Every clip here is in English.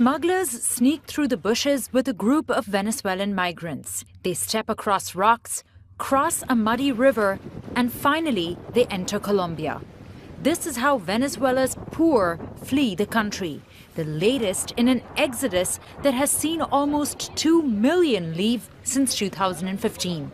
Smugglers sneak through the bushes with a group of Venezuelan migrants. They step across rocks, cross a muddy river, and finally they enter Colombia. This is how Venezuela's poor flee the country, the latest in an exodus that has seen almost 2 million leave since 2015.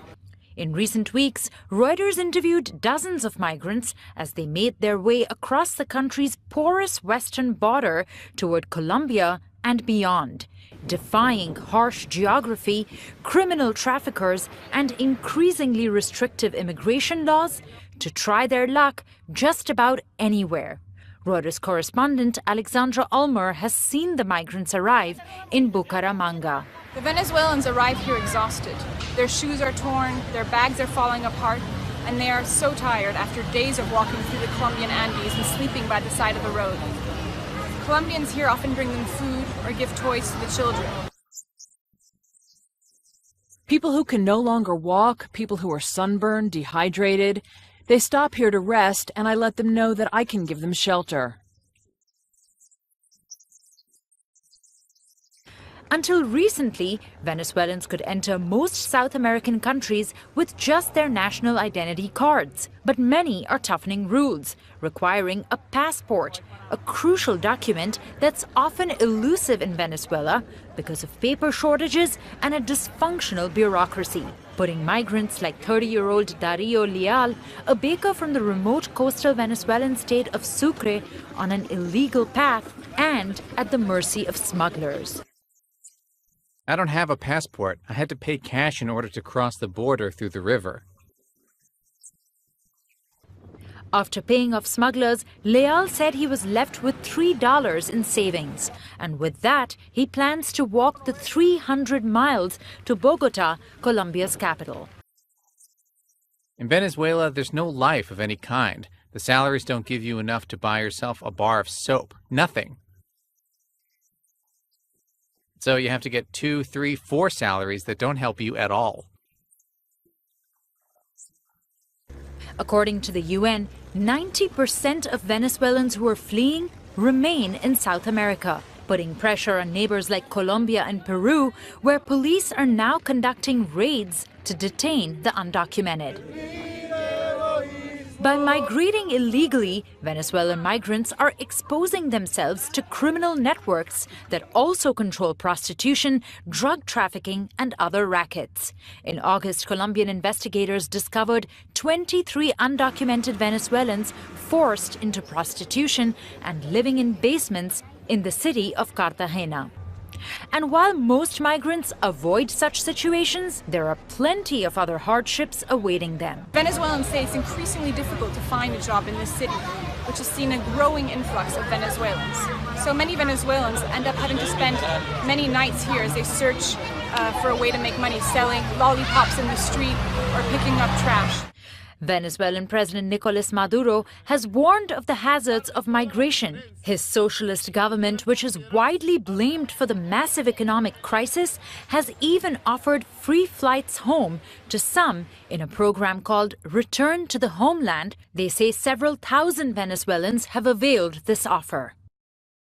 In recent weeks, Reuters interviewed dozens of migrants as they made their way across the country's porous western border toward Colombia and beyond, defying harsh geography, criminal traffickers, and increasingly restrictive immigration laws to try their luck just about anywhere. Reuters correspondent Alexandra Ulmer has seen the migrants arrive in Bucaramanga. The Venezuelans arrive here exhausted. Their shoes are torn, their bags are falling apart, and they are so tired after days of walking through the Colombian Andes and sleeping by the side of the road. Colombians here often bring them food or give toys to the children. People who can no longer walk, people who are sunburned, dehydrated, they stop here to rest, and I let them know that I can give them shelter. Until recently, Venezuelans could enter most South American countries with just their national identity cards. But many are toughening rules, requiring a passport, a crucial document that's often elusive in Venezuela because of paper shortages and a dysfunctional bureaucracy, putting migrants like 30-year-old Dario Leal, a baker from the remote coastal Venezuelan state of Sucre, on an illegal path and at the mercy of smugglers. I don't have a passport. I had to pay cash in order to cross the border through the river. After paying off smugglers, Leal said he was left with $3 in savings. And with that, he plans to walk the 300 miles to Bogota, Colombia's capital. In Venezuela, there's no life of any kind. The salaries don't give you enough to buy yourself a bar of soap. Nothing. So you have to get 2, 3, 4 salaries that don't help you at all. According to the UN, 90% of Venezuelans who are fleeing remain in South America, putting pressure on neighbors like Colombia and Peru, where police are now conducting raids to detain the undocumented. By migrating illegally, Venezuelan migrants are exposing themselves to criminal networks that also control prostitution, drug trafficking, and other rackets. In August, Colombian investigators discovered 23 undocumented Venezuelans forced into prostitution and living in basements in the city of Cartagena. And while most migrants avoid such situations, there are plenty of other hardships awaiting them. Venezuelans say it's increasingly difficult to find a job in this city, which has seen a growing influx of Venezuelans. So many Venezuelans end up having to spend many nights here as they search for a way to make money, selling lollipops in the street or picking up trash. Venezuelan President Nicolas Maduro has warned of the hazards of migration. His socialist government, which is widely blamed for the massive economic crisis, has even offered free flights home to some in a program called Return to the Homeland. They say several thousand Venezuelans have availed this offer.